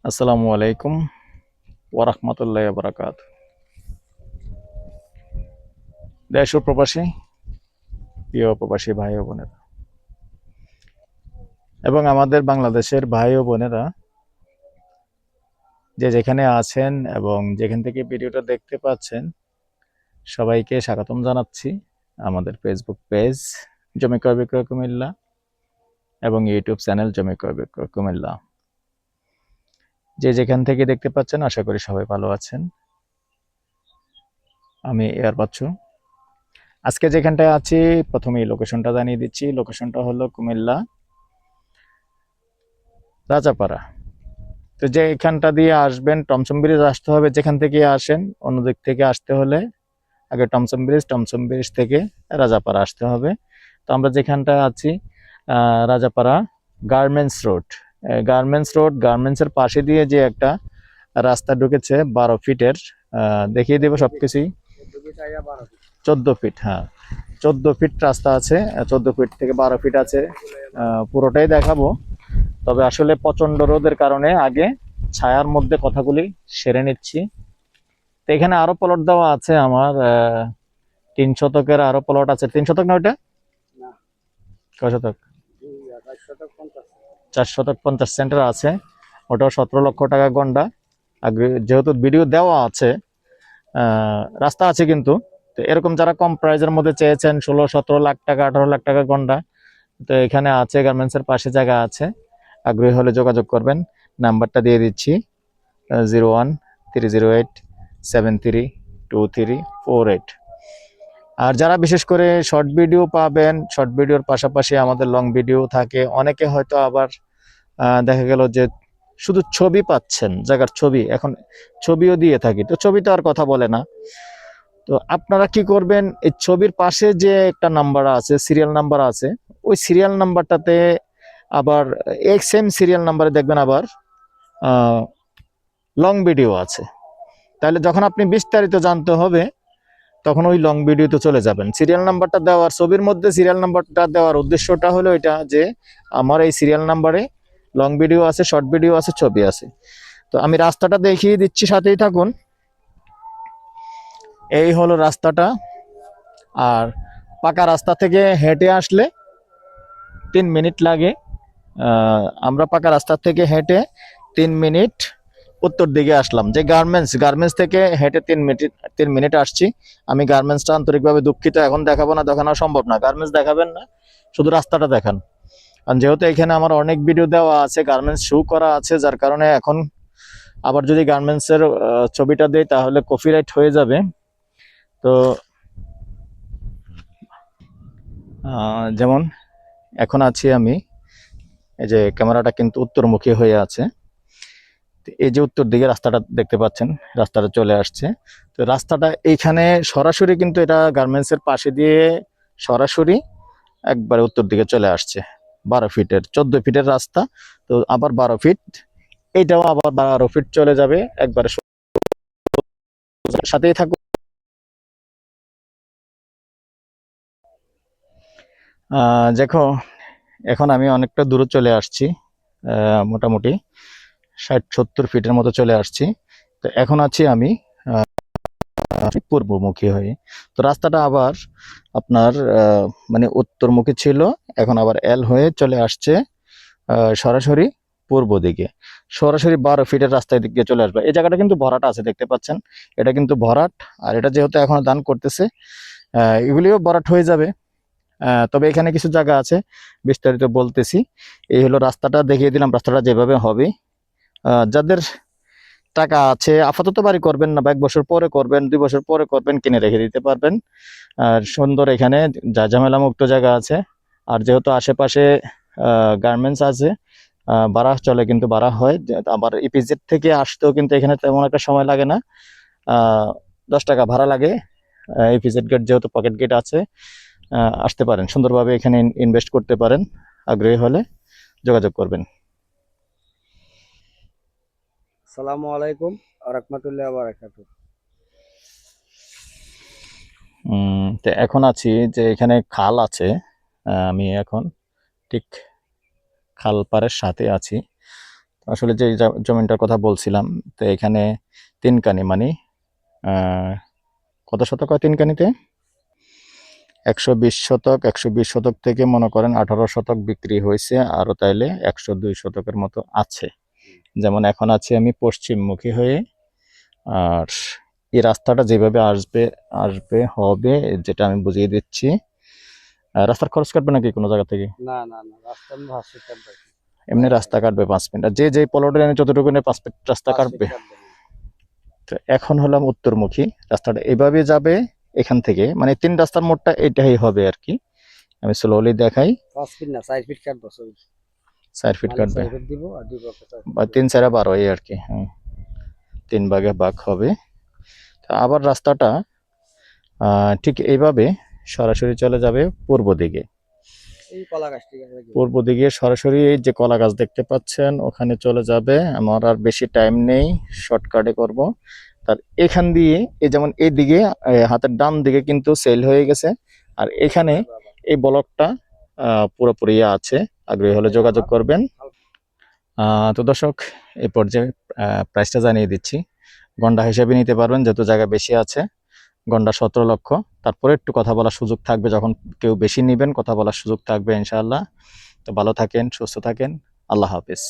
আসসালামু আলাইকুম ওয়া বারাকাতুহু। দেশ ও প্রবাসী, প্রিয় প্রবাসী ভাই ও বোনেরা এবং আমাদের বাংলাদেশের ভাই ও বোনেরা যে যেখানে আছেন এবং যেখান থেকে ভিডিওটা দেখতে পাচ্ছেন, সবাইকে স্বাগতম জানাচ্ছি আমাদের ফেসবুক পেজ জমি ক্রয় বিক্রয় কুমিল্লা এবং ইউটিউব চ্যানেল জমি ক্রয় বিক্রয় কুমিল্লা। যে যেখান থেকে দেখতে পাচ্ছেন, আশা করি সবাই ভালো আছেন। আমি এয়ার বাচ্চু। আজকে যেখানটায় আছি, প্রথমেই লোকেশনটা জানিয়ে দিচ্ছি। লোকেশনটা হলো কুমিল্লা রাজাপাড়া। তো যে এখানটা দিয়ে আসবেন, টমসম ব্রিজ আসতে হবে। যেখান থেকে আসেন, অন্য দিক থেকে আসতে হলে আগে টমসম ব্রিজ থেকে রাজাপাড়া আসতে হবে। তো আমরা যেখানটা আছি, রাজাপাড়া গার্মেন্টস রোড। গার্মেন্টসের পাশে দিয়ে যে একটা রাস্তা ঢুকেছে 12 ফিটের, দেখিয়ে দেবো সবকিছুই। 14 ফিট, হ্যাঁ, 14 ফিট রাস্তা আছে। 14 ফিট থেকে 12 ফিট আছে, পুরোটাই দেখাবো। তবে আসলে প্রচন্ড রোদের কারণে আগে ছায়ার মধ্যে কথাগুলি সেরে নিচ্ছি। তো এখানে আরো প্লট দেওয়া আছে আমার, 3 শতকের আরো প্লট আছে। 3 শতক না ওইটা? কয় শতক? 4 শতক 50 সেন্টের আছে। ওটাও 17 লক্ষ টাকা গন্ডা। যেহেতু ভিডিও দেওয়া আছে, রাস্তা আছে কিন্তু। তো এরকম যারা কম প্রাইজের মধ্যে চেয়েছেন, 16-17 লাখ টাকা, 18 লাখ টাকা গন্ডা, তো এখানে আছে। গার্মেন্টসের পাশে জায়গা আছে। আগ্রহী হলে যোগাযোগ করবেন। নাম্বারটা দিয়ে দিচ্ছি, 01-308-732348। আর যারা বিশেষ করে শর্ট ভিডিও পাবেন, শর্ট ভিডিওর পাশাপাশি আমাদের লং ভিডিও থাকে। অনেকে হয়তো আবার দেখা গেল যে শুধু ছবি পাচ্ছেন, জায়গার ছবি। এখন ছবিও দিয়ে থাকি, তো ছবি তো আর কথা বলে না। তো আপনারা কি করবেন, এই ছবির পাশে যে একটা নাম্বার আছে, সিরিয়াল নাম্বার আছে, ওই সিরিয়াল নাম্বারটাতে আবার এক সেম সিরিয়াল নাম্বারে দেখবেন আবার লং ভিডিও আছে। তাহলে যখন আপনি বিস্তারিত জানতে হবে, তখন ওই লং ভিডিওতে চলে যাবেন। সিরিয়াল নাম্বারটা দেওয়ার, ছবির মধ্যে সিরিয়াল নাম্বারটা দেওয়ার উদ্দেশ্যটা হলো এটা, যে আমার এই সিরিয়াল নাম্বারে লং ভিডিও আছে, শর্ট ভিডিও আছে, ছবি আছে। তো আমি রাস্তাটা দেখিয়ে দিচ্ছি, সাথেই থাকুন। এই হলো রাস্তাটা। আর পাকা রাস্তা থেকে হেঁটে আসলে 3 মিনিট লাগে। আমরা পাকা রাস্তা থেকে হেঁটে 3 মিনিট উত্তর দিকে আসলাম। যে গার্মেন্টস থেকে হেঁটে 3 মিনিট আসছি। আমি গার্মেন্টসটা আন্তরিকভাবে দুঃখিত, এখন দেখাবো না, দেখানো সম্ভব না। গার্মেন্টস দেখাবেন না, শুধু রাস্তাটা দেখান। কারণ যেহেতু এখানে আমার অনেক ভিডিও দেওয়া আছে, গার্মেন্টস শু করা আছে, যার কারণে এখন আবার যদি গার্মেন্টসের ছবিটা দেই তাহলে কপিরাইট হয়ে যাবে। তো যেমন এখন আছি আমি, এই যে ক্যামেরাটা কিন্তু উত্তরমুখী হয়ে আছে। এই যে উত্তর দিকে রাস্তাটা দেখতে পাচ্ছেন, রাস্তাটা চলে আসছে। তো রাস্তাটা এইখানে সরাসরি, কিন্তু এটা গার্মেন্টসের পাশে দিয়ে সরাসরি একবারে উত্তর দিকে চলে আসছে। 12 ফিটের, 14 ফিটের রাস্তা, তো আবার 12 ফিট, এইটাও আবার 12 ফিট চলে যাবে একবারে। সাথেই থাকুন। দেখো, এখন আমি অনেকটা দূরে চলে আসছি, মোটামুটি 60-70 ফিটের মতো চলে আসছি। তো এখন আছি আমি পূর্বমুখী হয়ে। তো রাস্তাটা আবার আপনার মানে উত্তরমুখী ছিল, এখন আবার এল হয়ে চলে আসছে সরাসরি পূর্ব দিকে। সরাসরি 12 ফিটের রাস্তায় দিকে চলে আসবে। এই জায়গাটা কিন্তু ভরাট আছে, দেখতে পাচ্ছেন, এটা কিন্তু ভরাট। আর এটা যেহেতু এখনো দান করতেছে, এগুলিও ভরাট হয়ে যাবে। তবে এখানে কিছু জায়গা আছে, বিস্তারিত বলতেছি। এই হলো রাস্তাটা, দেখিয়ে দিলাম রাস্তাটা যেভাবে হবে। যাদের টাকা আছে, আপাতত বাড়ি করবেন না, বা 1 বছর পরে করবেন, 2 বছর পরে করবেন, কিনে রেখে দিতে পারবেন। আর সুন্দর এখানে ঝামেলা মুক্ত জায়গা আছে। আর যেহেতু আশেপাশে গার্মেন্টস আছে, ভাড়া চলে, কিন্তু ভাড়া হয়। আবার ইপিজেড থেকে আসতেও কিন্তু এখানে তেমন একটা সময় লাগে না, 10 টাকা ভাড়া লাগে। ইপিজেড গেট যেহেতু পকেট গেট আছে, আসতে পারেন, সুন্দরভাবে এখানে ইনভেস্ট করতে পারেন। আগ্রহী হলে যোগাযোগ করবেন। আসসালামু আলাইকুম রাহমাতুল্লাহি ওয়া বারাকাতুহু। তো এখন আছি যে এখানে খাল আছে, আমি এখন ঠিক খাল পাড়ের সাথে আছি। আসলে যে জমিটার কথা বলছিলাম, তো এখানে 3 কানি মানে কত শতক হয় 3 কানিতে? 120 শতক, 120 শতক থেকে মনে করেন 18 শতক বিক্রি হয়েছে, আরো তাইলে 102 শতকের মতো আছে। যেমন এখন আছি আমি পশ্চিমমুখী হয়ে, আর এই রাস্তাটা যেভাবে আসবে আসবে হবে, যেটা আমি বুঝিয়ে দিচ্ছি। রাস্তার খরচ কাটবে নাকি কোনো জায়গা থেকে? না না না, রাস্তা আমি 5 ফিট কাটবে। এমনি রাস্তা কাটবে 5 মিনিট, আর যে যে প্লটের এনে যতটুকু 5 মিনিট রাস্তা 5 ফিট কাটবে। কাটবে। তো এখন হলাম উত্তরমুখী, রাস্তাটা এভাবে যাবে এখান থেকে, মানে 3 রাস্তার মোড়টা এটাই হবে আর কি। আমি স্লোলি দেখাই। 5 ফিট না, 4 ফিট কাটবো, সরি। 4 ফিট মানে কাটবে, 4 ফিট দিব আর 2 পক্ষে 4 ফিট বা দিব। 3 4 12 এই আর কি। হ্যাঁ, 3 ভাগে ভাগ হবে। তো আবার রাস্তাটা ঠিক এইভাবে সরাসরি চলে যাবে পূর্ব দিকে। এই কলা গাছটি কাটবে। পূর্ব দিকে সরাসরি এই যে কলা গাছ দেখতে পাচ্ছেন ওখানে চলে যাবে। আমার আর বেশি টাইম নেই, শর্টকাটে করব। তার এখান দিয়ে এই যেমন এইদিকে হাতের ডান দিকে কিন্তু সেল হয়ে গেছে, আর এখানে এই ব্লকটা পুরোপুরি আছে। আগ্রহী হলে যোগাযোগ করবেন। তো দর্শক, এই পর্যায়ে প্রাইসটা জানিয়ে দিচ্ছি। গন্ডা হিসেবে নিতে পারবেন যেহেতু জায়গা বেশি আছে। গন্ডা 17 লক্ষ। তারপরে একটু কথা বলার সুযোগ থাকবে, যখন কেউ বেশি নেবেন কথা বলার সুযোগ থাকবে ইনশাআল্লাহ। তো ভালো থাকেন, সুস্থ থাকেন, আল্লাহ হাফেজ।